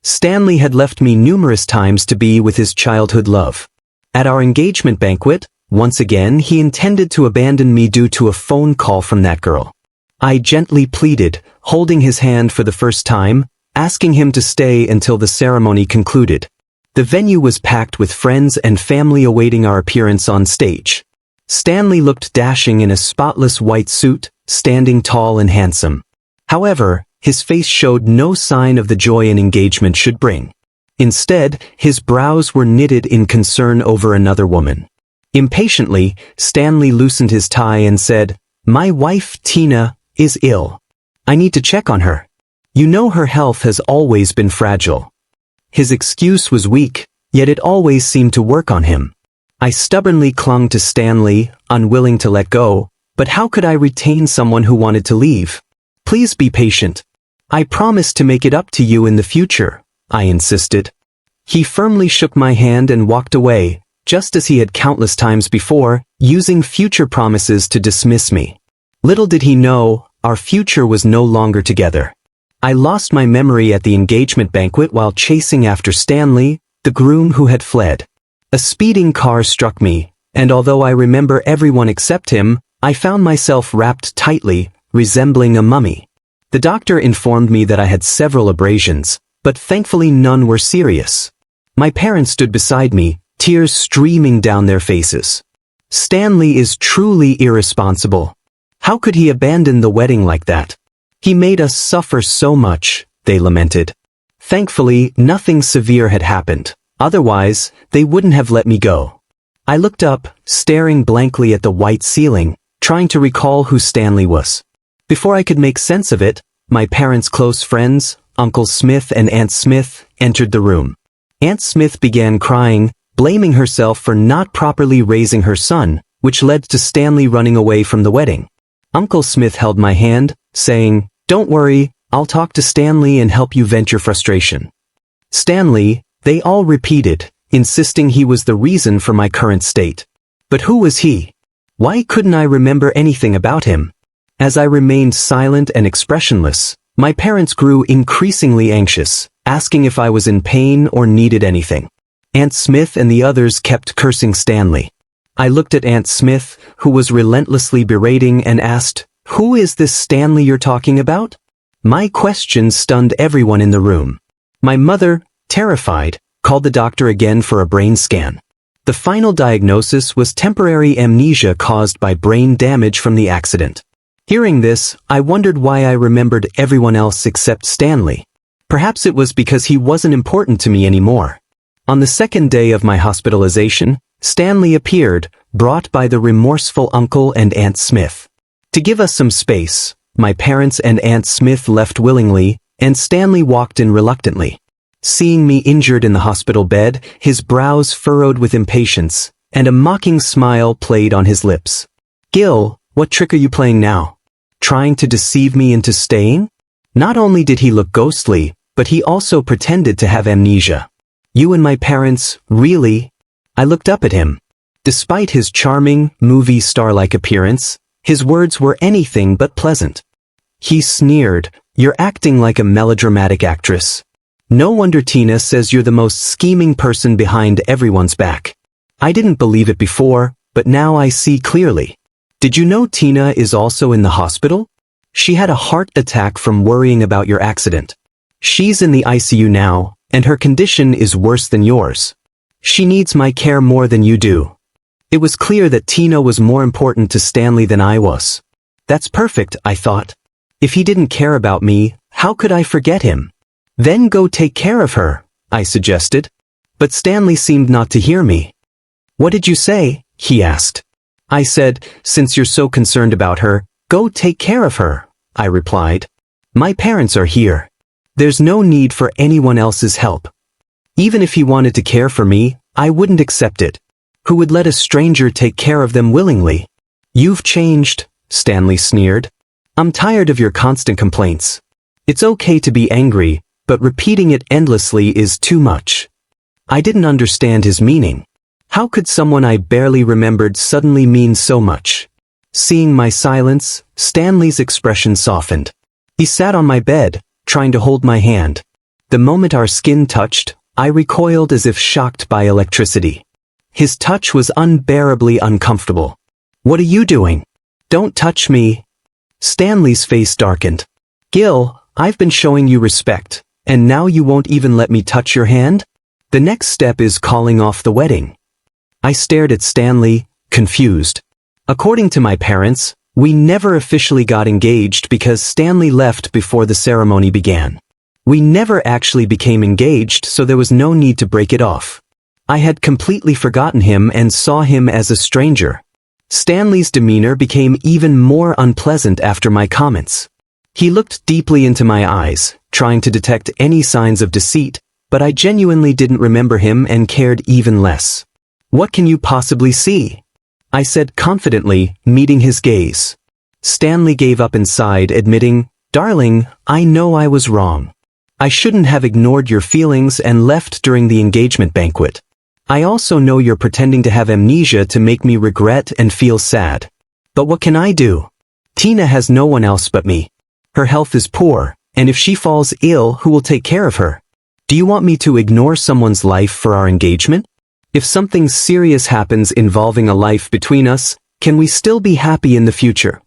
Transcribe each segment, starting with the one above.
Stanley had left me numerous times to be with his childhood love. At our engagement banquet, once again he intended to abandon me due to a phone call from that girl. I gently pleaded, holding his hand for the first time, asking him to stay until the ceremony concluded. The venue was packed with friends and family awaiting our appearance on stage. Stanley looked dashing in a spotless white suit, standing tall and handsome. However, his face showed no sign of the joy an engagement should bring. Instead, his brows were knitted in concern over another woman. Impatiently, Stanley loosened his tie and said, "My wife, Tina, is ill. I need to check on her. You know her health has always been fragile." His excuse was weak, yet it always seemed to work on him. I stubbornly clung to Stanley, unwilling to let go, but how could I retain someone who wanted to leave? "Please be patient. I promise to make it up to you in the future," I insisted. He firmly shook my hand and walked away, just as he had countless times before, using future promises to dismiss me. Little did he know, our future was no longer together. I lost my memory at the engagement banquet while chasing after Stanley, the groom who had fled. A speeding car struck me, and although I remember everyone except him, I found myself wrapped tightly, resembling a mummy. The doctor informed me that I had several abrasions, but thankfully none were serious. My parents stood beside me, tears streaming down their faces. "Stanley is truly irresponsible. How could he abandon the wedding like that? He made us suffer so much," they lamented. Thankfully, nothing severe had happened. Otherwise, they wouldn't have let me go. I looked up, staring blankly at the white ceiling, trying to recall who Stanley was. Before I could make sense of it, my parents' close friends, Uncle Smith and Aunt Smith, entered the room. Aunt Smith began crying, blaming herself for not properly raising her son, which led to Stanley running away from the wedding. Uncle Smith held my hand, saying, "Don't worry, I'll talk to Stanley and help you vent your frustration." Stanley, they all repeated, insisting he was the reason for my current state. But who was he? Why couldn't I remember anything about him? As I remained silent and expressionless, my parents grew increasingly anxious, asking if I was in pain or needed anything. Aunt Smith and the others kept cursing Stanley. I looked at Aunt Smith, who was relentlessly berating, and asked, "Who is this Stanley you're talking about?" My question stunned everyone in the room. My mother, terrified, called the doctor again for a brain scan. The final diagnosis was temporary amnesia caused by brain damage from the accident. Hearing this, I wondered why I remembered everyone else except Stanley. Perhaps it was because he wasn't important to me anymore. On the second day of my hospitalization, Stanley appeared, brought by the remorseful uncle and Aunt Smith. To give us some space, my parents and Aunt Smith left willingly, and Stanley walked in reluctantly. Seeing me injured in the hospital bed, his brows furrowed with impatience, and a mocking smile played on his lips. "Gil, what trick are you playing now? Trying to deceive me into staying?" Not only did he look ghostly, but he also pretended to have amnesia. "You and my parents, really?" I looked up at him. Despite his charming, movie star-like appearance, his words were anything but pleasant. He sneered, "You're acting like a melodramatic actress. No wonder Tina says you're the most scheming person behind everyone's back. I didn't believe it before, but now I see clearly. Did you know Tina is also in the hospital? She had a heart attack from worrying about your accident. She's in the ICU now, and her condition is worse than yours. She needs my care more than you do." It was clear that Tina was more important to Stanley than I was. That's perfect, I thought. If he didn't care about me, how could I forget him? "Then go take care of her," I suggested. But Stanley seemed not to hear me. "What did you say?" he asked. I said, "Since you're so concerned about her, go take care of her," I replied. "My parents are here. There's no need for anyone else's help. Even if he wanted to care for me, I wouldn't accept it. Who would let a stranger take care of them willingly?" "You've changed," Stanley sneered. "I'm tired of your constant complaints. It's okay to be angry, but repeating it endlessly is too much." I didn't understand his meaning. How could someone I barely remembered suddenly mean so much? Seeing my silence, Stanley's expression softened. He sat on my bed, trying to hold my hand. The moment our skin touched, I recoiled as if shocked by electricity. His touch was unbearably uncomfortable. "What are you doing? Don't touch me." Stanley's face darkened. "Gil, I've been showing you respect, and now you won't even let me touch your hand? The next step is calling off the wedding." I stared at Stanley, confused. According to my parents, we never officially got engaged because Stanley left before the ceremony began. We never actually became engaged, so there was no need to break it off. I had completely forgotten him and saw him as a stranger. Stanley's demeanor became even more unpleasant after my comments. He looked deeply into my eyes, trying to detect any signs of deceit, but I genuinely didn't remember him and cared even less. "What can you possibly see?" I said confidently, meeting his gaze. Stanley gave up and sighed, admitting, "Darling, I know I was wrong. I shouldn't have ignored your feelings and left during the engagement banquet. I also know you're pretending to have amnesia to make me regret and feel sad. But what can I do? Tina has no one else but me. Her health is poor, and if she falls ill, who will take care of her? Do you want me to ignore someone's life for our engagement? If something serious happens involving a life between us, can we still be happy in the future?"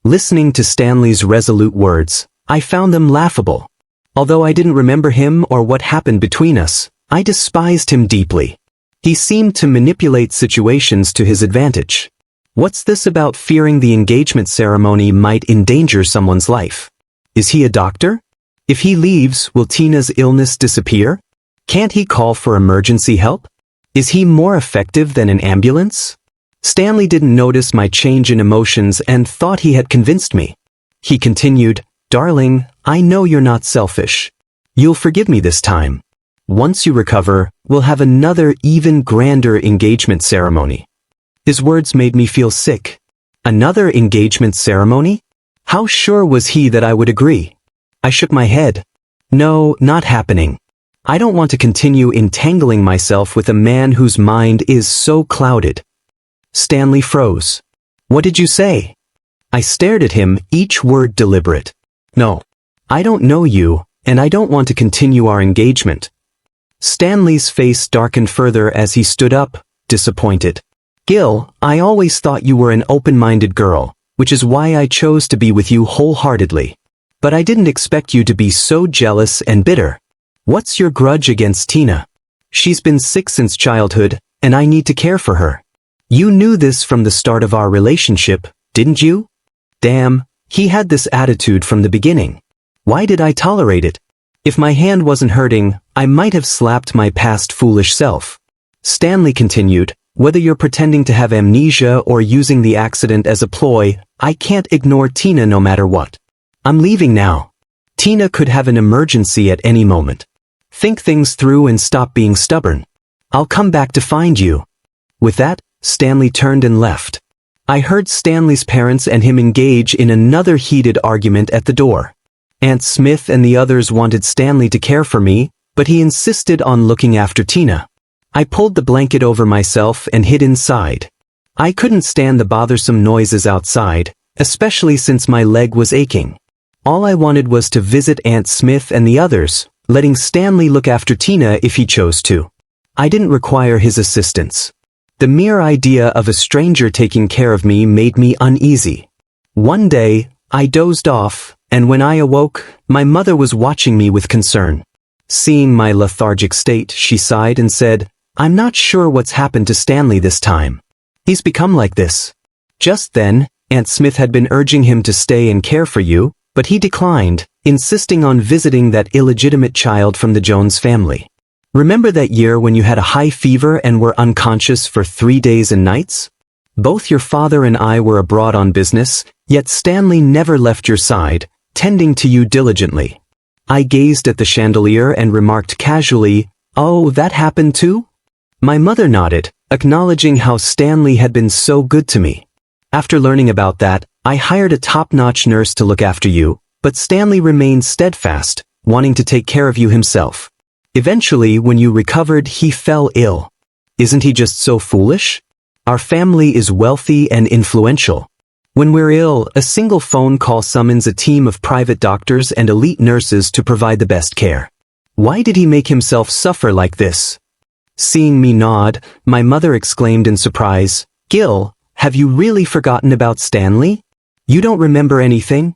Listening to Stanley's resolute words, I found them laughable. Although I didn't remember him or what happened between us, I despised him deeply. He seemed to manipulate situations to his advantage. What's this about fearing the engagement ceremony might endanger someone's life? Is he a doctor? If he leaves, will Tina's illness disappear? Can't he call for emergency help? Is he more effective than an ambulance? Stanley didn't notice my change in emotions and thought he had convinced me. He continued, "Darling, I know you're not selfish. You'll forgive me this time. Once you recover, we'll have another even grander engagement ceremony." His words made me feel sick. Another engagement ceremony? How sure was he that I would agree? I shook my head. No, not happening. I don't want to continue entangling myself with a man whose mind is so clouded. Stanley froze. "What did you say?" I stared at him, each word deliberate. "No. I don't know you, and I don't want to continue our engagement." Stanley's face darkened further as he stood up, disappointed. "Gil, I always thought you were an open-minded girl, which is why I chose to be with you wholeheartedly. But I didn't expect you to be so jealous and bitter. What's your grudge against Tina? She's been sick since childhood, and I need to care for her. You knew this from the start of our relationship, didn't you?" Damn, he had this attitude from the beginning. Why did I tolerate it? If my hand wasn't hurting, I might have slapped my past foolish self. Stanley continued, "Whether you're pretending to have amnesia or using the accident as a ploy, I can't ignore Tina no matter what. I'm leaving now. Tina could have an emergency at any moment. Think things through and stop being stubborn. I'll come back to find you." With that, Stanley turned and left. I heard Stanley's parents and him engage in another heated argument at the door. Aunt Smith and the others wanted Stanley to care for me, but he insisted on looking after Tina. I pulled the blanket over myself and hid inside. I couldn't stand the bothersome noises outside, especially since my leg was aching. All I wanted was to visit Aunt Smith and the others, letting Stanley look after Tina if he chose to. I didn't require his assistance. The mere idea of a stranger taking care of me made me uneasy. One day, I dozed off, and when I awoke, my mother was watching me with concern. Seeing my lethargic state, she sighed and said, "I'm not sure what's happened to Stanley this time. He's become like this." Just then, Aunt Smith had been urging him to stay and care for you, but he declined, insisting on visiting that illegitimate child from the Jones family. Remember that year when you had a high fever and were unconscious for 3 days and nights? Both your father and I were abroad on business, yet Stanley never left your side, tending to you diligently. I gazed at the chandelier and remarked casually, "Oh, that happened too?" My mother nodded, acknowledging how Stanley had been so good to me. After learning about that, I hired a top-notch nurse to look after you, but Stanley remained steadfast, wanting to take care of you himself. Eventually, when you recovered, he fell ill. Isn't he just so foolish? Our family is wealthy and influential. When we're ill, a single phone call summons a team of private doctors and elite nurses to provide the best care. Why did he make himself suffer like this? Seeing me nod, my mother exclaimed in surprise, "Gil, have you really forgotten about Stanley? You don't remember anything?"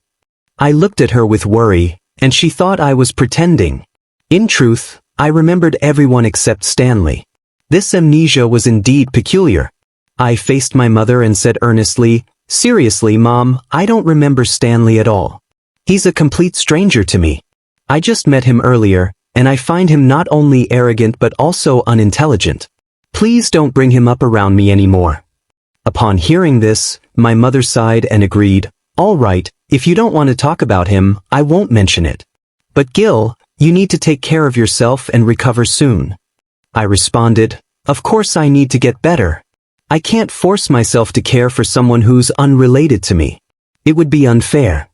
I looked at her with worry, and she thought I was pretending. In truth, I remembered everyone except Stanley. This amnesia was indeed peculiar. I faced my mother and said earnestly, "Seriously, Mom, I don't remember Stanley at all. He's a complete stranger to me. I just met him earlier, and I find him not only arrogant but also unintelligent. Please don't bring him up around me anymore." Upon hearing this, my mother sighed and agreed, "All right, if you don't want to talk about him, I won't mention it. But Gil, you need to take care of yourself and recover soon." I responded, "Of course I need to get better. I can't force myself to care for someone who's unrelated to me. It would be unfair."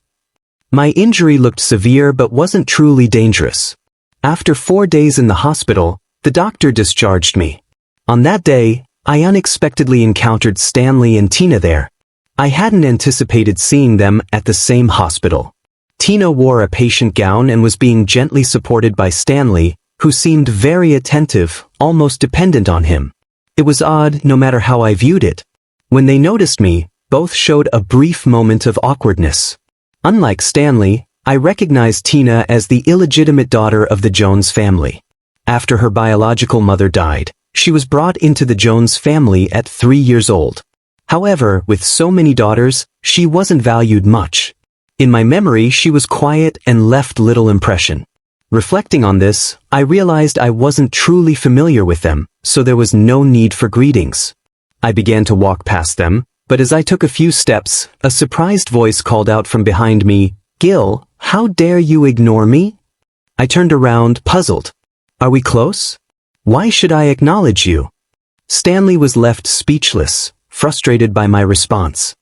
My injury looked severe but wasn't truly dangerous. After 4 days in the hospital, the doctor discharged me. On that day, I unexpectedly encountered Stanley and Tina there. I hadn't anticipated seeing them at the same hospital. Tina wore a patient gown and was being gently supported by Stanley, who seemed very attentive, almost dependent on him. It was odd, no matter how I viewed it. When they noticed me, both showed a brief moment of awkwardness. Unlike Stanley, I recognized Tina as the illegitimate daughter of the Jones family. After her biological mother died, she was brought into the Jones family at 3 years old. However, with so many daughters, she wasn't valued much. In my memory, she was quiet and left little impression. Reflecting on this, I realized I wasn't truly familiar with them, so there was no need for greetings. I began to walk past them, but as I took a few steps, a surprised voice called out from behind me, "Gil, how dare you ignore me?" I turned around, puzzled. "Are we close? Why should I acknowledge you?" Stanley was left speechless, frustrated by my response.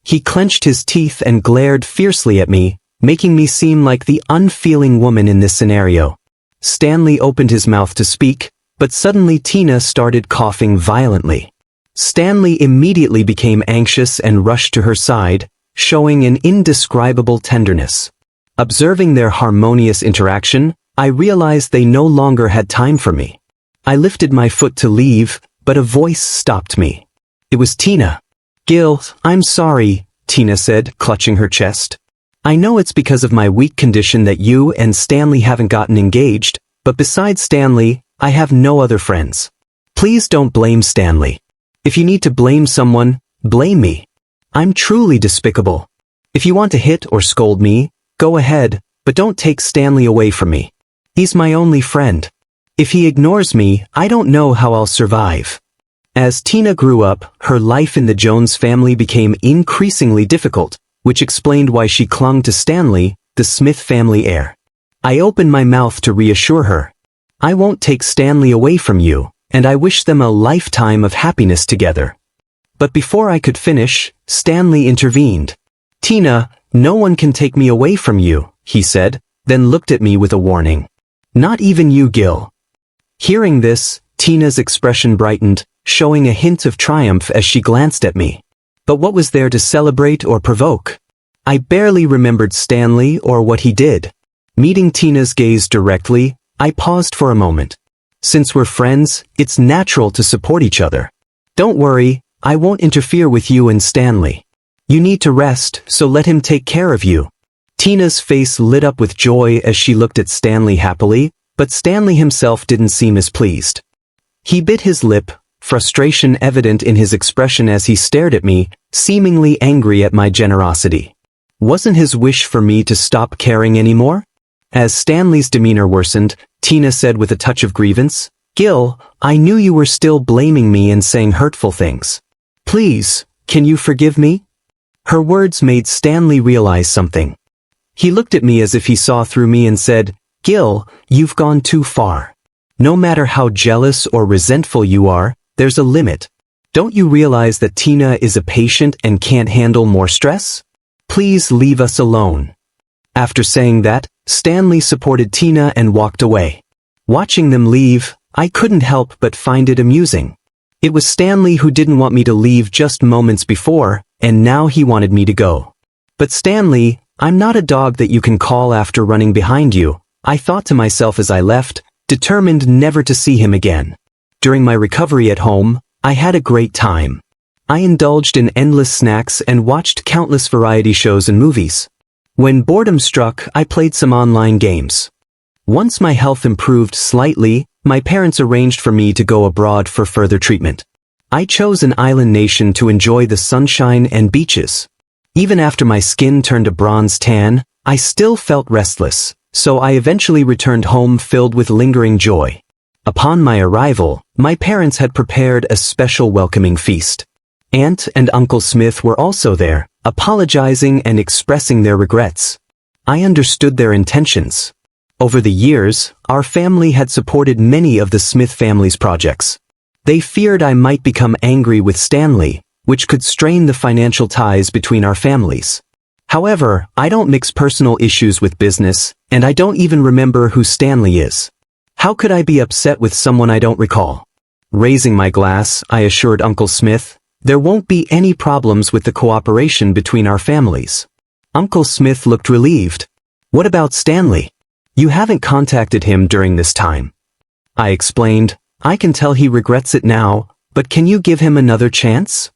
He clenched his teeth and glared fiercely at me, making me seem like the unfeeling woman in this scenario. Stanley opened his mouth to speak, but suddenly Tina started coughing violently. Stanley immediately became anxious and rushed to her side, showing an indescribable tenderness. Observing their harmonious interaction, I realized they no longer had time for me. I lifted my foot to leave, but a voice stopped me. It was Tina. "Gil, I'm sorry," Tina said, clutching her chest. "I know it's because of my weak condition that you and Stanley haven't gotten engaged, but besides Stanley, I have no other friends. Please don't blame Stanley. If you need to blame someone, blame me. I'm truly despicable. If you want to hit or scold me, go ahead, but don't take Stanley away from me. He's my only friend. If he ignores me, I don't know how I'll survive." As Tina grew up, her life in the Jones family became increasingly difficult, which explained why she clung to Stanley, the Smith family heir. I opened my mouth to reassure her. "I won't take Stanley away from you, and I wish them a lifetime of happiness together." But before I could finish, Stanley intervened. "Tina, no one can take me away from you," he said, then looked at me with a warning. "Not even you, Gil." Hearing this, Tina's expression brightened, showing a hint of triumph as she glanced at me. But what was there to celebrate or provoke? I barely remembered Stanley or what he did. Meeting Tina's gaze directly, I paused for a moment. Since we're friends, it's natural to support each other. "Don't worry, I won't interfere with you and Stanley. You need to rest, so let him take care of you." Tina's face lit up with joy as she looked at Stanley happily, but Stanley himself didn't seem as pleased. He bit his lip, frustration evident in his expression as he stared at me, seemingly angry at my generosity. Wasn't his wish for me to stop caring anymore? As Stanley's demeanor worsened, Tina said with a touch of grievance, "Gil, I knew you were still blaming me and saying hurtful things. Please, can you forgive me?" Her words made Stanley realize something. He looked at me as if he saw through me and said, "Gil, you've gone too far. No matter how jealous or resentful you are, there's a limit. Don't you realize that Tina is a patient and can't handle more stress? Please leave us alone." After saying that, Stanley supported Tina and walked away. Watching them leave, I couldn't help but find it amusing. It was Stanley who didn't want me to leave just moments before, and now he wanted me to go. "But Stanley, I'm not a dog that you can call after running behind you. I thought to myself as I left, determined never to see him again. During my recovery at home, I had a great time. I indulged in endless snacks and watched countless variety shows and movies. When boredom struck, I played some online games. Once my health improved slightly, my parents arranged for me to go abroad for further treatment. I chose an island nation to enjoy the sunshine and beaches. Even after my skin turned a bronze tan, I still felt restless, so I eventually returned home filled with lingering joy. Upon my arrival, my parents had prepared a special welcoming feast. Aunt and Uncle Smith were also there, apologizing and expressing their regrets. I understood their intentions. Over the years, our family had supported many of the Smith family's projects. They feared I might become angry with Stanley, which could strain the financial ties between our families. However, I don't mix personal issues with business, and I don't even remember who Stanley is. How could I be upset with someone I don't recall? Raising my glass, I assured Uncle Smith, there won't be any problems with the cooperation between our families. Uncle Smith looked relieved. What about Stanley? You haven't contacted him during this time. I explained, I can tell he regrets it now, but can you give him another chance?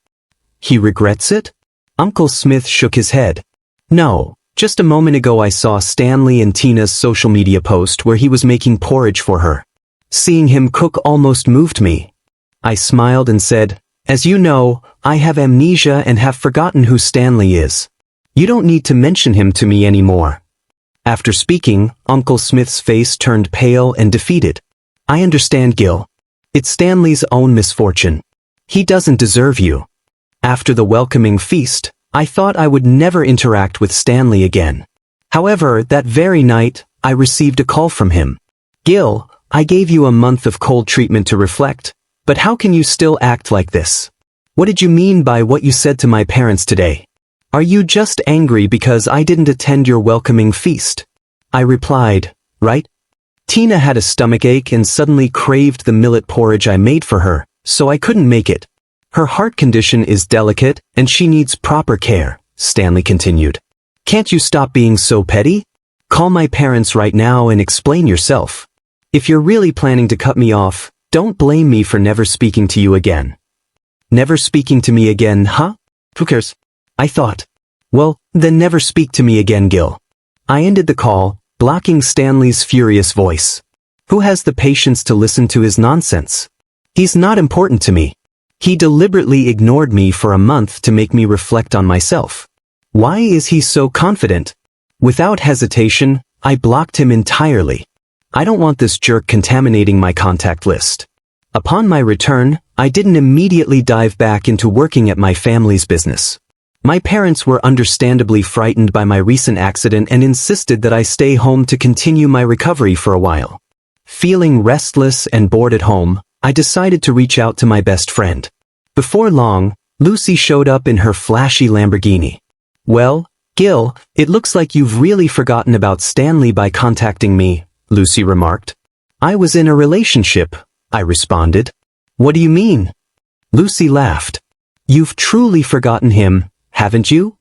He regrets it? Uncle Smith shook his head. No, just a moment ago I saw Stanley and Tina's social media post where he was making porridge for her. Seeing him cook almost moved me. I smiled and said, as you know, I have amnesia and have forgotten who Stanley is. You don't need to mention him to me anymore. After speaking, Uncle Smith's face turned pale and defeated. I understand, Gil. It's Stanley's own misfortune. He doesn't deserve you. After the welcoming feast, I thought I would never interact with Stanley again. However, that very night, I received a call from him. Gil, I gave you a month of cold treatment to reflect, but how can you still act like this? What did you mean by what you said to my parents today? Are you just angry because I didn't attend your welcoming feast? I replied, right? Tina had a stomachache and suddenly craved the millet porridge I made for her, so I couldn't make it. Her heart condition is delicate, and she needs proper care, Stanley continued. Can't you stop being so petty? Call my parents right now and explain yourself. If you're really planning to cut me off, don't blame me for never speaking to you again. Never speaking to me again, huh? Who cares? I thought. Well, then never speak to me again, Gil. I ended the call, blocking Stanley's furious voice. Who has the patience to listen to his nonsense? He's not important to me. He deliberately ignored me for a month to make me reflect on myself. Why is he so confident? Without hesitation, I blocked him entirely. I don't want this jerk contaminating my contact list. Upon my return, I didn't immediately dive back into working at my family's business. My parents were understandably frightened by my recent accident and insisted that I stay home to continue my recovery for a while. Feeling restless and bored at home, I decided to reach out to my best friend. Before long, Lucy showed up in her flashy Lamborghini. Well, Gil, it looks like you've really forgotten about Stanley by contacting me, Lucy remarked. I was in a relationship, I responded. What do you mean? Lucy laughed. You've truly forgotten him, haven't you?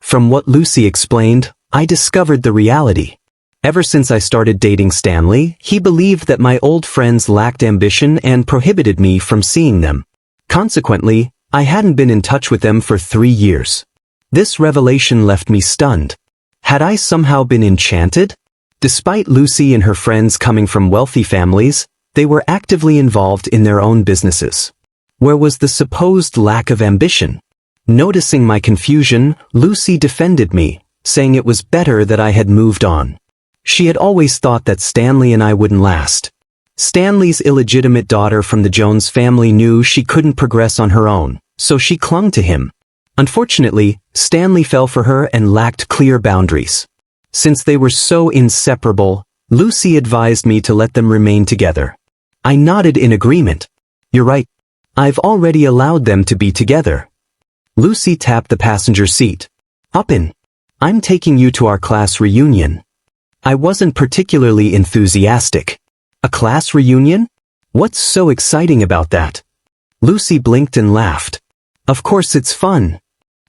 From what Lucy explained, I discovered the reality. Ever since I started dating Stanley, he believed that my old friends lacked ambition and prohibited me from seeing them. Consequently, I hadn't been in touch with them for 3 years. This revelation left me stunned. Had I somehow been enchanted? Despite Lucy and her friends coming from wealthy families, they were actively involved in their own businesses. Where was the supposed lack of ambition? Noticing my confusion, Lucy defended me, saying it was better that I had moved on. She had always thought that Stanley and I wouldn't last. Stanley's illegitimate daughter from the Jones family knew she couldn't progress on her own, so she clung to him. Unfortunately, Stanley fell for her and lacked clear boundaries. Since they were so inseparable, Lucy advised me to let them remain together. I nodded in agreement. You're right. I've already allowed them to be together. Lucy tapped the passenger seat. Upin. I'm taking you to our class reunion. I wasn't particularly enthusiastic. A class reunion? What's so exciting about that? Lucy blinked and laughed. Of course it's fun.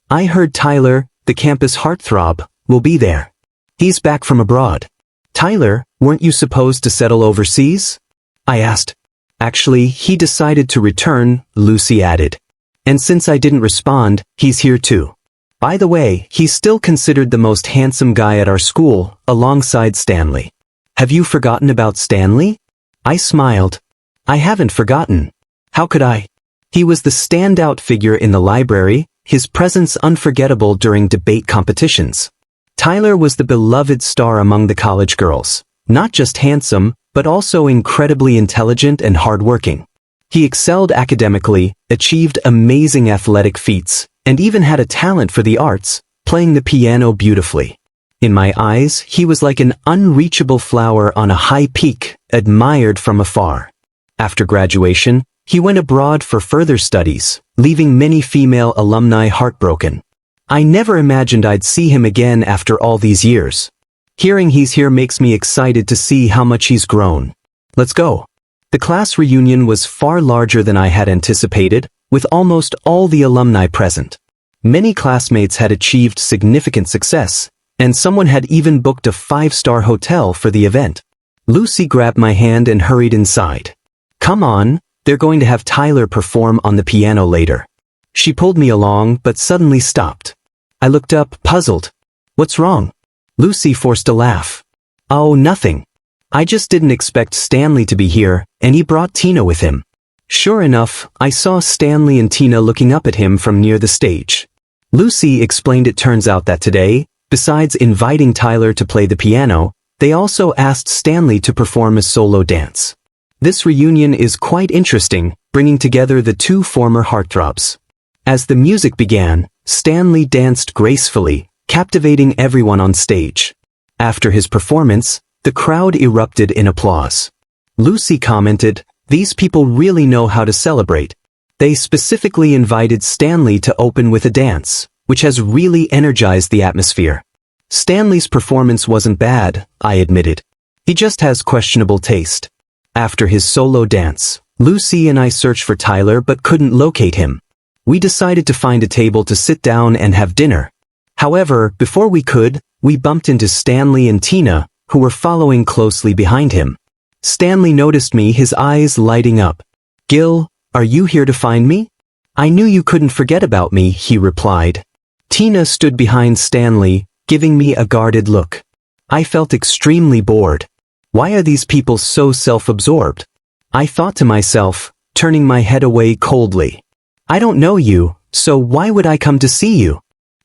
I heard Tyler, the campus heartthrob, will be there. He's back from abroad. Tyler, weren't you supposed to settle overseas? I asked. Actually, he decided to return, Lucy added. And since I didn't respond, he's here too. By the way, he's still considered the most handsome guy at our school, alongside Stanley. Have you forgotten about Stanley? I smiled. I haven't forgotten. How could I? He was the standout figure in the library, his presence unforgettable during debate competitions. Tyler was the beloved star among the college girls, not just handsome, but also incredibly intelligent and hardworking. He excelled academically, achieved amazing athletic feats, and even had a talent for the arts, playing the piano beautifully. In my eyes, he was like an unreachable flower on a high peak, admired from afar. After graduation, he went abroad for further studies, leaving many female alumni heartbroken. I never imagined I'd see him again after all these years. Hearing he's here makes me excited to see how much he's grown. Let's go. The class reunion was far larger than I had anticipated, with almost all the alumni present. Many classmates had achieved significant success, and someone had even booked a 5-star hotel for the event. Lucy grabbed my hand and hurried inside. Come on, they're going to have Tyler perform on the piano later. She pulled me along but suddenly stopped. I looked up, puzzled. What's wrong? Lucy forced a laugh. Oh, nothing. I just didn't expect Stanley to be here, and he brought Tina with him. Sure enough, I saw Stanley and Tina looking up at him from near the stage. Lucy explained it turns out that today, besides inviting Tyler to play the piano, they also asked Stanley to perform a solo dance. This reunion is quite interesting, bringing together the two former heartthrobs. As the music began, Stanley danced gracefully, captivating everyone on stage. After his performance, the crowd erupted in applause. Lucy commented, "These people really know how to celebrate." They specifically invited Stanley to open with a dance, which has really energized the atmosphere. Stanley's performance wasn't bad, I admitted. He just has questionable taste. After his solo dance, Lucy and I searched for Tyler but couldn't locate him. We decided to find a table to sit down and have dinner. However, before we could, we bumped into Stanley and Tina, who were following closely behind him. Stanley noticed me, his eyes lighting up. "Gil, are you here to find me?" "I knew you couldn't forget about me," he replied. Tina stood behind Stanley, giving me a guarded look. I felt extremely bored. Why are these people so self-absorbed? I thought to myself, turning my head away coldly. I don't know you, so why would I come to see you?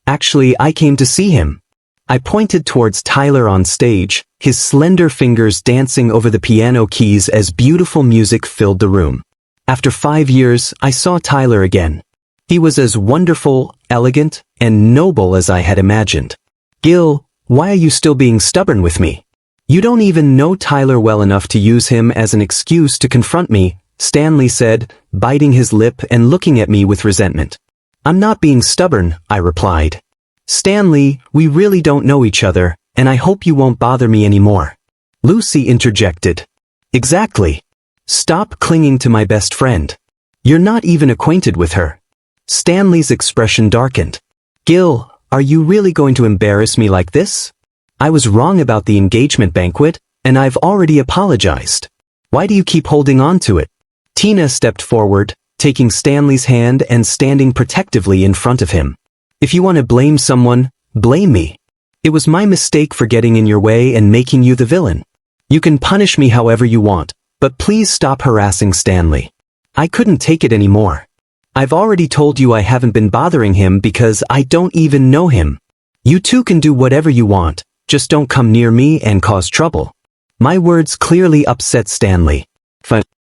Actually, I came to see him. I pointed towards Tyler on stage, his slender fingers dancing over the piano keys as beautiful music filled the room. After 5 years, I saw Tyler again. He was as wonderful, elegant, and noble as I had imagined. "Gil, why are you still being stubborn with me? You don't even know Tyler well enough to use him as an excuse to confront me," Stanley said, biting his lip and looking at me with resentment. "I'm not being stubborn," I replied. "Stanley, we really don't know each other, and I hope you won't bother me anymore." Lucy interjected. "Exactly. Stop clinging to my best friend. You're not even acquainted with her." Stanley's expression darkened. "Gil, are you really going to embarrass me like this? I was wrong about the engagement banquet, and I've already apologized. Why do you keep holding on to it?" Tina stepped forward, taking Stanley's hand and standing protectively in front of him. "If you want to blame someone, blame me. It was my mistake for getting in your way and making you the villain. You can punish me however you want, but please stop harassing Stanley. I couldn't take it anymore. I've already told you I haven't been bothering him because I don't even know him. You two can do whatever you want, just don't come near me and cause trouble." My words clearly upset Stanley.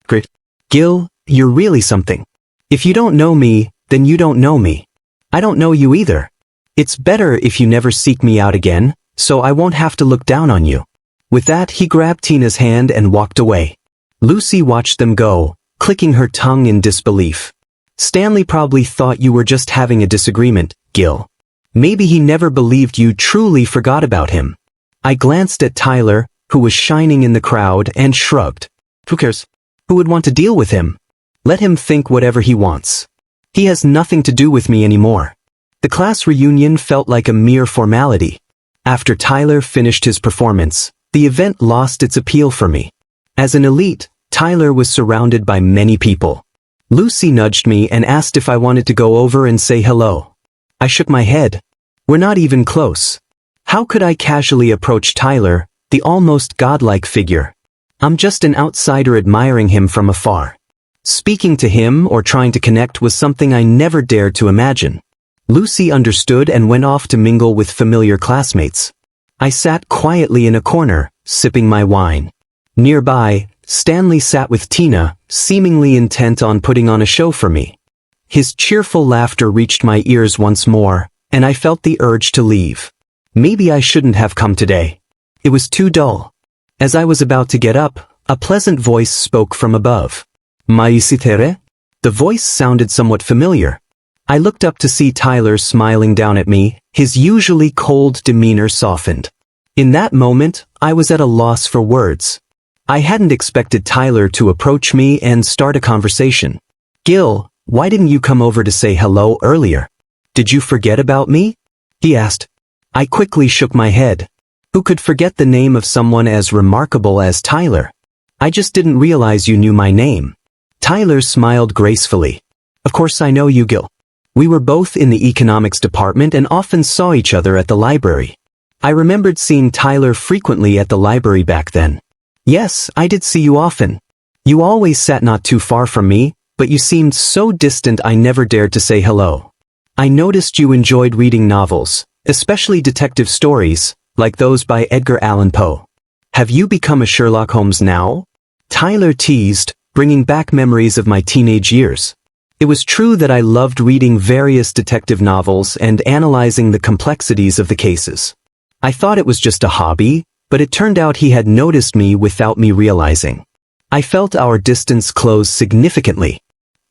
"Great. Gil, you're really something. If you don't know me, then you don't know me. I don't know you either. It's better if you never seek me out again, so I won't have to look down on you." With that, he grabbed Tina's hand and walked away. Lucy watched them go, clicking her tongue in disbelief. "Stanley probably thought you were just having a disagreement, Gil. Maybe he never believed you truly forgot about him." I glanced at Tyler, who was shining in the crowd, and shrugged. "Who cares? Who would want to deal with him? Let him think whatever he wants. He has nothing to do with me anymore." The class reunion felt like a mere formality. After Tyler finished his performance, The event lost its appeal for me. As an elite, Tyler was surrounded by many people. Lucy nudged me and asked if I wanted to go over and say hello. I shook my head. We're not even close. How could I casually approach Tyler, the almost godlike figure? I'm just an outsider admiring him from afar. Speaking to him or trying to connect was something I never dared to imagine. Lucy understood and went off to mingle with familiar classmates. I sat quietly in a corner, sipping my wine. Nearby, Stanley sat with Tina, seemingly intent on putting on a show for me. His cheerful laughter reached my ears once more, and I felt the urge to leave. Maybe I shouldn't have come today. It was too dull. As I was about to get up, a pleasant voice spoke from above. Maisitere? The voice sounded somewhat familiar. I looked up to see Tyler smiling down at me, his usually cold demeanor softened. In that moment, I was at a loss for words. I hadn't expected Tyler to approach me and start a conversation. Gil, why didn't you come over to say hello earlier? Did you forget about me? He asked. I quickly shook my head. Who could forget the name of someone as remarkable as Tyler? I just didn't realize you knew my name. Tyler smiled gracefully. Of course I know you, Gil. We were both in the economics department and often saw each other at the library. I remembered seeing Tyler frequently at the library back then. Yes, I did see you often. You always sat not too far from me, but you seemed so distant I never dared to say hello. I noticed you enjoyed reading novels, especially detective stories, like those by Edgar Allan Poe. Have you become a Sherlock Holmes now? Tyler teased, bringing back memories of my teenage years. It was true that I loved reading various detective novels and analyzing the complexities of the cases. I thought it was just a hobby, but it turned out he had noticed me without me realizing. I felt our distance close significantly.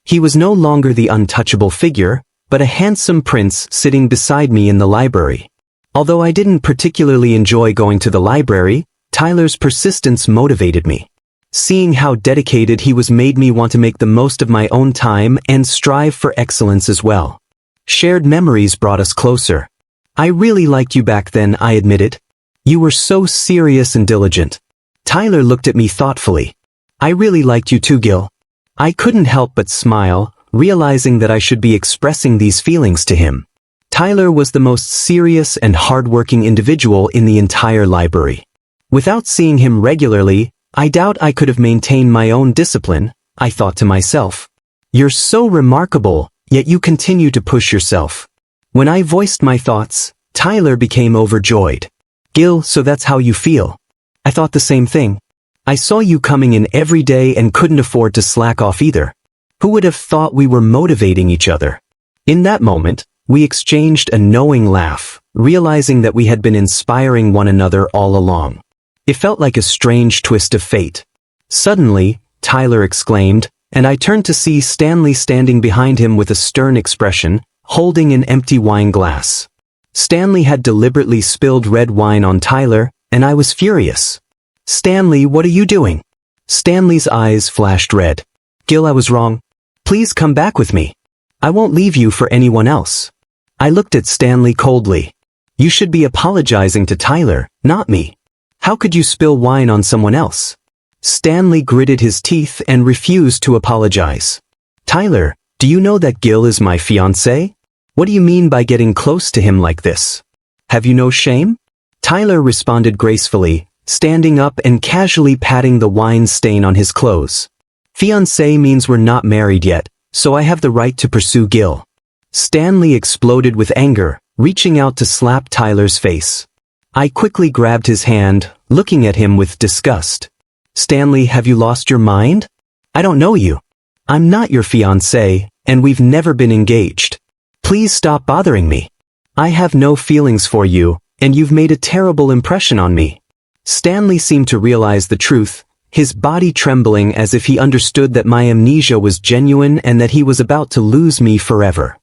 He was no longer the untouchable figure, but a handsome prince sitting beside me in the library. Although I didn't particularly enjoy going to the library, Tyler's persistence motivated me. Seeing how dedicated he was made me want to make the most of my own time and strive for excellence as well. Shared memories brought us closer. I really liked you back then, I admitted. You were so serious and diligent. Tyler looked at me thoughtfully. I really liked you too, Gil. I couldn't help but smile, realizing that I should be expressing these feelings to him. Tyler was the most serious and hardworking individual in the entire library. Without seeing him regularly, I doubt I could have maintained my own discipline, I thought to myself. You're so remarkable, yet you continue to push yourself. When I voiced my thoughts, Tyler became overjoyed. Gil, so that's how you feel. I thought the same thing. I saw you coming in every day and couldn't afford to slack off either. Who would have thought we were motivating each other? In that moment, we exchanged a knowing laugh, realizing that we had been inspiring one another all along. It felt like a strange twist of fate. Suddenly, Tyler exclaimed, and I turned to see Stanley standing behind him with a stern expression, holding an empty wine glass. Stanley had deliberately spilled red wine on Tyler, and I was furious. Stanley, what are you doing? Stanley's eyes flashed red. Gil, I was wrong. Please come back with me. I won't leave you for anyone else. I looked at Stanley coldly. You should be apologizing to Tyler, not me. How could you spill wine on someone else? Stanley gritted his teeth and refused to apologize. Tyler, do you know that Gil is my fiancé? What do you mean by getting close to him like this? Have you no shame? Tyler responded gracefully, standing up and casually patting the wine stain on his clothes. Fiancé means we're not married yet, so I have the right to pursue Gil. Stanley exploded with anger, reaching out to slap Tyler's face. I quickly grabbed his hand, looking at him with disgust. Stanley, have you lost your mind? I don't know you. I'm not your fiancé, and we've never been engaged. Please stop bothering me. I have no feelings for you, and you've made a terrible impression on me. Stanley seemed to realize the truth, his body trembling as if he understood that my amnesia was genuine and that he was about to lose me forever.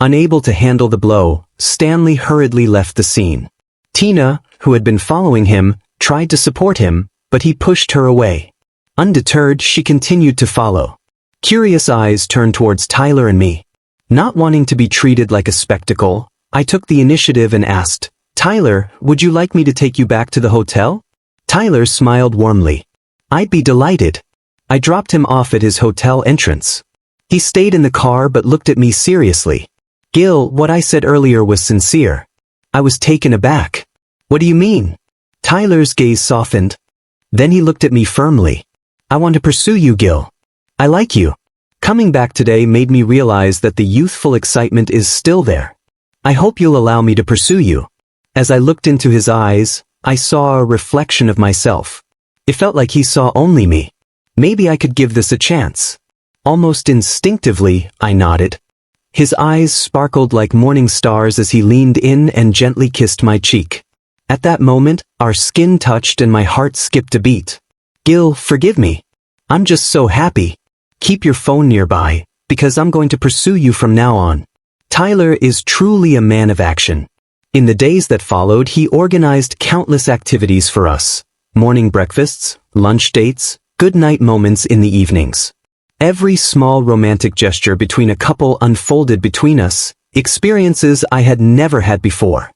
Unable to handle the blow, Stanley hurriedly left the scene. Tina, who had been following him, tried to support him, but he pushed her away. Undeterred, she continued to follow. Curious eyes turned towards Tyler and me. Not wanting to be treated like a spectacle, I took the initiative and asked, Tyler, would you like me to take you back to the hotel? Tyler smiled warmly. I'd be delighted. I dropped him off at his hotel entrance. He stayed in the car but looked at me seriously. Gil, what I said earlier was sincere. I was taken aback. What do you mean? Tyler's gaze softened. Then he looked at me firmly. I want to pursue you, Gil. I like you. Coming back today made me realize that the youthful excitement is still there. I hope you'll allow me to pursue you. As I looked into his eyes, I saw a reflection of myself. It felt like he saw only me. Maybe I could give this a chance. Almost instinctively, I nodded. His eyes sparkled like morning stars as he leaned in and gently kissed my cheek. At that moment, our skin touched and my heart skipped a beat. Gil, forgive me. I'm just so happy. Keep your phone nearby, because I'm going to pursue you from now on. Tyler is truly a man of action. In the days that followed, he organized countless activities for us. Morning breakfasts, lunch dates, good night moments in the evenings. Every small romantic gesture between a couple unfolded between us, experiences I had never had before.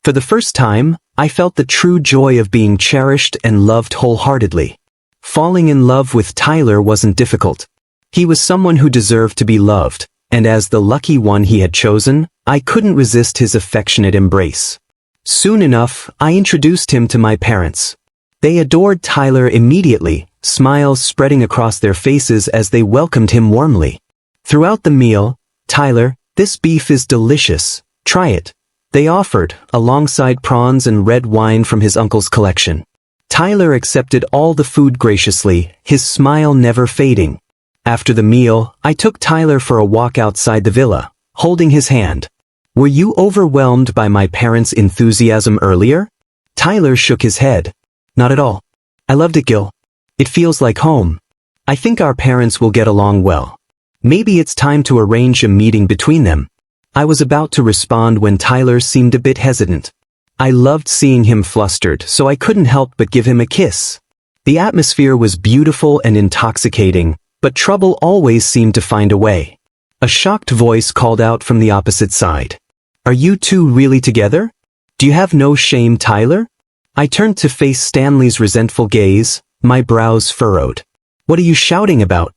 For the first time, I felt the true joy of being cherished and loved wholeheartedly. Falling in love with Tyler wasn't difficult. He was someone who deserved to be loved, and as the lucky one he had chosen, I couldn't resist his affectionate embrace. Soon enough, I introduced him to my parents. They adored Tyler immediately, smiles spreading across their faces as they welcomed him warmly. Throughout the meal, Tyler, this beef is delicious, try it. They offered, alongside prawns and red wine from his uncle's collection. Tyler accepted all the food graciously, his smile never fading. After the meal, I took Tyler for a walk outside the villa, holding his hand. Were you overwhelmed by my parents' enthusiasm earlier? Tyler shook his head. Not at all. I loved it, Gil. It feels like home. I think our parents will get along well. Maybe it's time to arrange a meeting between them. I was about to respond when Tyler seemed a bit hesitant. I loved seeing him flustered, so I couldn't help but give him a kiss. The atmosphere was beautiful and intoxicating, but trouble always seemed to find a way. A shocked voice called out from the opposite side. Are you two really together? Do you have no shame, Tyler? I turned to face Stanley's resentful gaze, my brows furrowed. What are you shouting about?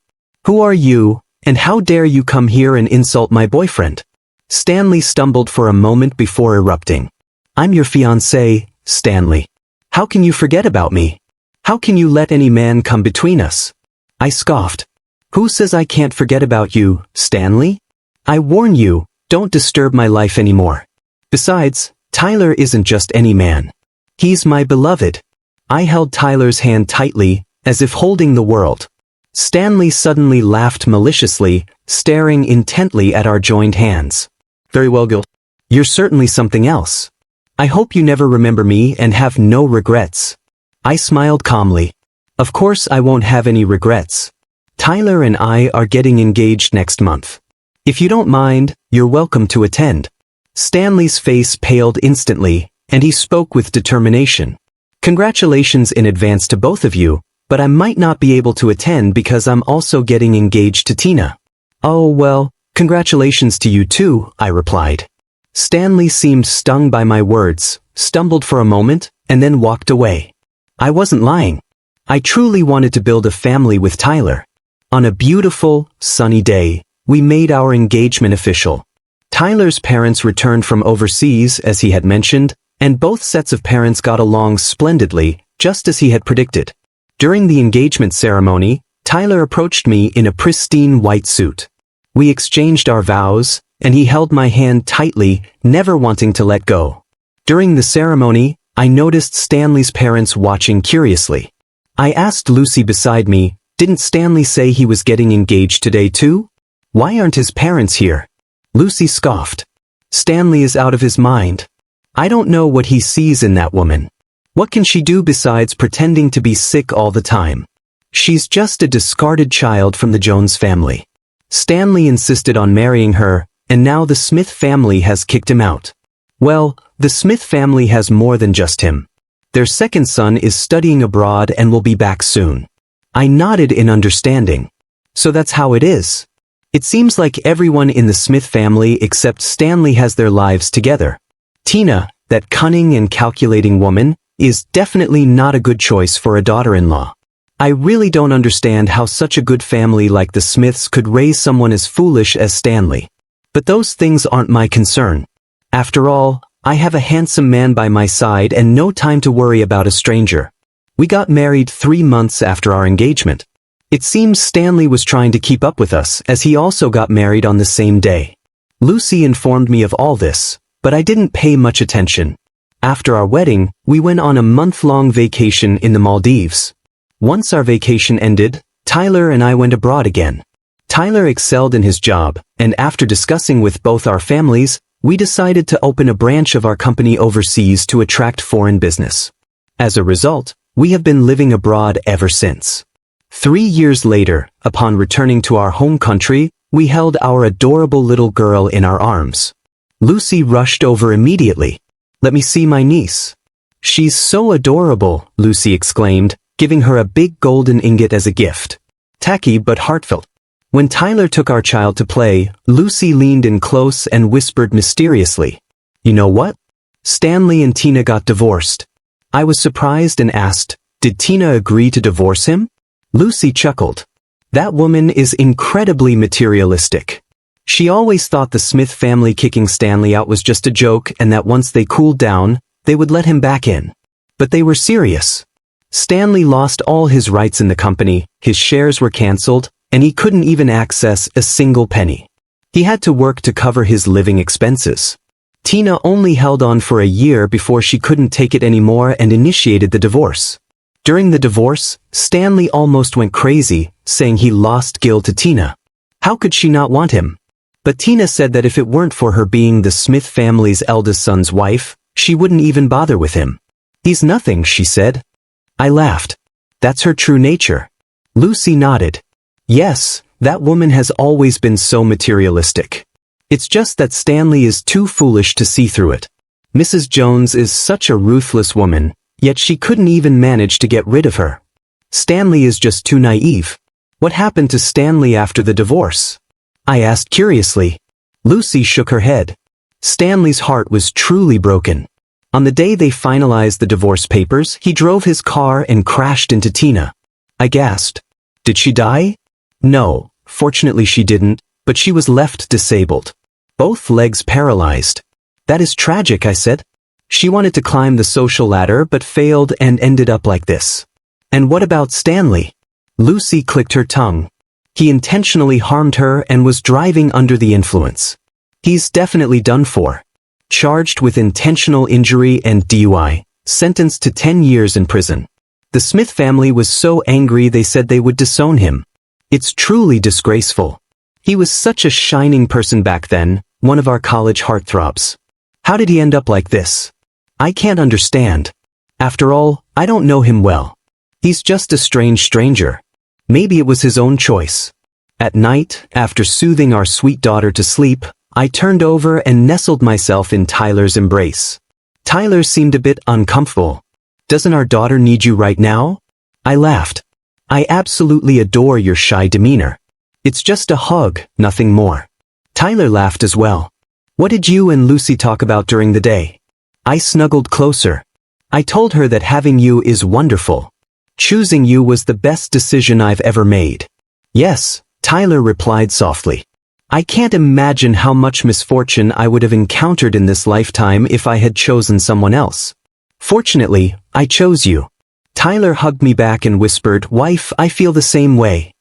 Who are you, and how dare you come here and insult my boyfriend? Stanley stumbled for a moment before erupting. I'm your fiancé, Stanley. How can you forget about me? How can you let any man come between us? I scoffed. Who says I can't forget about you, Stanley? I warn you, don't disturb my life anymore. Besides, Tyler isn't just any man. He's my beloved. I held Tyler's hand tightly, as if holding the world. Stanley suddenly laughed maliciously, staring intently at our joined hands. Very well, Gil. You're certainly something else. I hope you never remember me and have no regrets. I smiled calmly. Of course I won't have any regrets. Tyler and I are getting engaged next month. If you don't mind, you're welcome to attend. Stanley's face paled instantly, and he spoke with determination. Congratulations in advance to both of you, but I might not be able to attend because I'm also getting engaged to Tina. Oh well, congratulations to you too, I replied. Stanley seemed stung by my words, stumbled for a moment, and then walked away. I wasn't lying. I truly wanted to build a family with Tyler. On a beautiful, sunny day, we made our engagement official. Tyler's parents returned from overseas, as he had mentioned, and both sets of parents got along splendidly, just as he had predicted. During the engagement ceremony, Tyler approached me in a pristine white suit. We exchanged our vows, and he held my hand tightly, never wanting to let go. During the ceremony, I noticed Stanley's parents watching curiously. I asked Lucy beside me, didn't Stanley say he was getting engaged today too? Why aren't his parents here? Lucy scoffed. Stanley is out of his mind. I don't know what he sees in that woman. What can she do besides pretending to be sick all the time? She's just a discarded child from the Jones family. Stanley insisted on marrying her, and now the Smith family has kicked him out. Well, the Smith family has more than just him. Their second son is studying abroad and will be back soon. I nodded in understanding. So that's how it is. It seems like everyone in the Smith family except Stanley has their lives together. Tina, that cunning and calculating woman, is definitely not a good choice for a daughter-in-law. I really don't understand how such a good family like the Smiths could raise someone as foolish as Stanley. But those things aren't my concern. After all, I have a handsome man by my side and no time to worry about a stranger. We got married 3 months after our engagement. It seems Stanley was trying to keep up with us, as he also got married on the same day. Lucy informed me of all this, but I didn't pay much attention. After our wedding, we went on a month-long vacation in the Maldives. Once our vacation ended, Tyler and I went abroad again. Tyler excelled in his job, and after discussing with both our families, we decided to open a branch of our company overseas to attract foreign business. As a result, we have been living abroad ever since. 3 years later, upon returning to our home country, we held our adorable little girl in our arms. Lucy rushed over immediately. "Let me see my niece." "She's so adorable," Lucy exclaimed, giving her a big golden ingot as a gift. Tacky but heartfelt. When Tyler took our child to play, Lucy leaned in close and whispered mysteriously, "You know what? Stanley and Tina got divorced." I was surprised and asked, "Did Tina agree to divorce him?" Lucy chuckled. "That woman is incredibly materialistic. She always thought the Smith family kicking Stanley out was just a joke and that once they cooled down, they would let him back in. But they were serious. Stanley lost all his rights in the company, his shares were cancelled, and he couldn't even access a single penny. He had to work to cover his living expenses. Tina only held on for a year before she couldn't take it anymore and initiated the divorce. During the divorce, Stanley almost went crazy, saying he lost Gil to Tina. How could she not want him? But Tina said that if it weren't for her being the Smith family's eldest son's wife, she wouldn't even bother with him. "He's nothing," she said. I laughed. "That's her true nature." Lucy nodded. "Yes, that woman has always been so materialistic. It's just that Stanley is too foolish to see through it. Mrs. Jones is such a ruthless woman, yet she couldn't even manage to get rid of her. Stanley is just too naive." "What happened to Stanley after the divorce?" I asked curiously. Lucy shook her head. Stanley's heart was truly broken. On the day they finalized the divorce papers, he drove his car and crashed into Tina. I gasped. "Did she die?" "No, fortunately she didn't, but she was left disabled. Both legs paralyzed." "That is tragic," I said. "She wanted to climb the social ladder but failed and ended up like this." "And what about Stanley?" Lucy clicked her tongue. "He intentionally harmed her and was driving under the influence. He's definitely done for. Charged with intentional injury and DUI, sentenced to 10 years in prison. The Smith family was so angry they said they would disown him. It's truly disgraceful. He was such a shining person back then, one of our college heartthrobs. How did he end up like this? I can't understand. After all, I don't know him well. He's just a strange stranger. Maybe it was his own choice." At night, after soothing our sweet daughter to sleep, I turned over and nestled myself in Tyler's embrace. Tyler seemed a bit uncomfortable. "Doesn't our daughter need you right now?" I laughed. "I absolutely adore your shy demeanor. It's just a hug, nothing more." Tyler laughed as well. "What did you and Lucy talk about during the day?" I snuggled closer. "I told her that having you is wonderful. Choosing you was the best decision I've ever made." "Yes," Tyler replied softly. "I can't imagine how much misfortune I would have encountered in this lifetime if I had chosen someone else. Fortunately, I chose you." Tyler hugged me back and whispered, "Wife, I feel the same way."